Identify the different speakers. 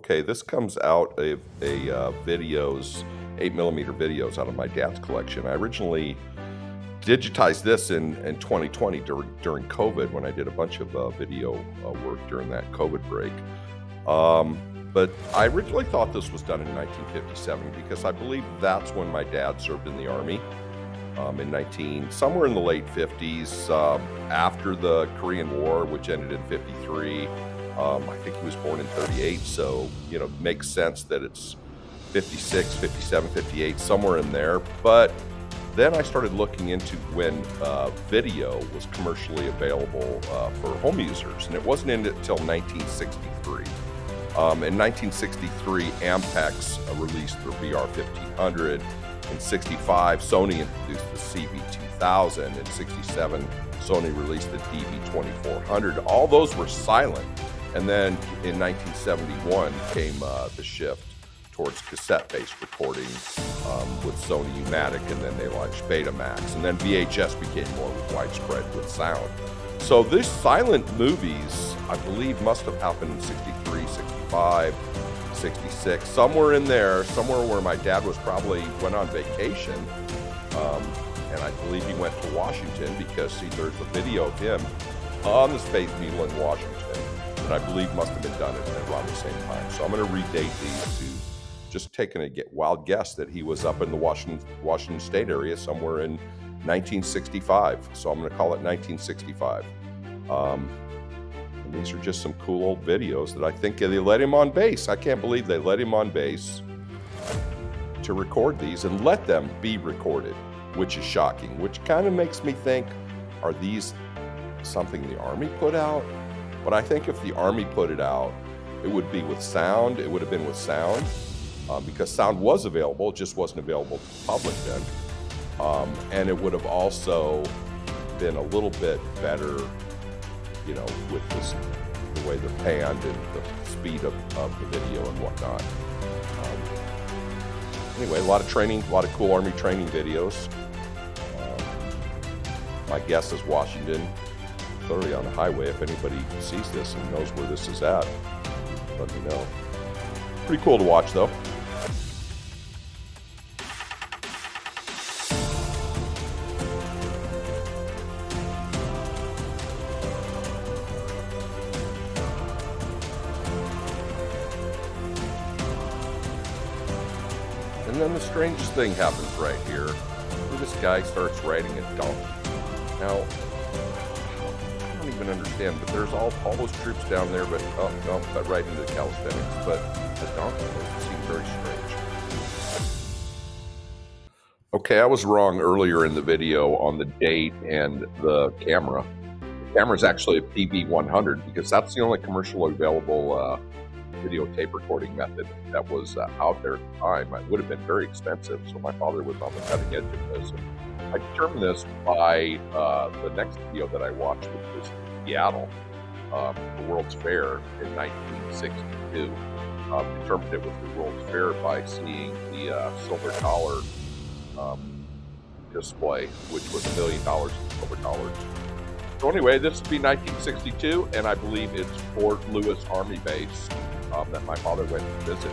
Speaker 1: Okay, this comes out of videos, 8mm videos out of my dad's collection. I originally digitized this in 2020 during COVID when I did a bunch of video work during that COVID break. But I originally thought this was done in 1957 because I believe that's when my dad served in the Army somewhere in the late 50s, after the Korean War, which ended in 53. I think he was born in 38, so, makes sense that it's 56, 57, 58, somewhere in there. But then I started looking into when video was commercially available for home users, and it wasn't until 1963. In 1963, Ampex released the VR1500. In 65, Sony introduced the CV2000. In 67, Sony released the DV2400. All those were silent. And then in 1971 came the shift towards cassette-based recording with Sony U-matic, and then they launched Betamax. And then VHS became more widespread with sound. So these silent movies, I believe, must have happened in 63, 65, 66, somewhere in there, somewhere where my dad went on vacation. And I believe he went to Washington because, there's a video of him on the Space Needle in Washington that I believe must have been done at around the same time. So I'm going to redate these to just taking a wild guess that he was up in the Washington State area somewhere in 1965. So I'm going to call it 1965. And these are just some cool old videos that I think they let him on base. I can't believe they let him on base to record these and let them be recorded, which is shocking, which kind of makes me think, are these something the Army put out? But I think if the Army put it out, it would be with sound. It would have been with sound because sound was available. It just wasn't available to the public then. And it would have also been a little bit better, with the way they're panned and the speed of the video and whatnot. Anyway, a lot of training, a lot of cool Army training videos. My guess is Washington, clearly on the highway. If anybody sees this and knows where this is at, let me know. Pretty cool to watch, though. And then the strangest thing happens right here, where this guy starts riding a donkey. Now, I don't even understand, but there's all those troops down there, but got right into the calisthenics. But the donkey seemed very strange. Okay, I was wrong earlier in the video on the date and the camera. The camera is actually a PV100 because that's the only commercially available videotape recording method that was out there at the time. It would have been very expensive, so my father was on the cutting edge of this. And I determined this by the next video that I watched, which was Seattle, the World's Fair in 1962. Determined it was the World's Fair by seeing the silver dollar display, which was $1 million in silver dollars. So anyway, this would be 1962, and I believe it's Fort Lewis Army Base that my father went to visit.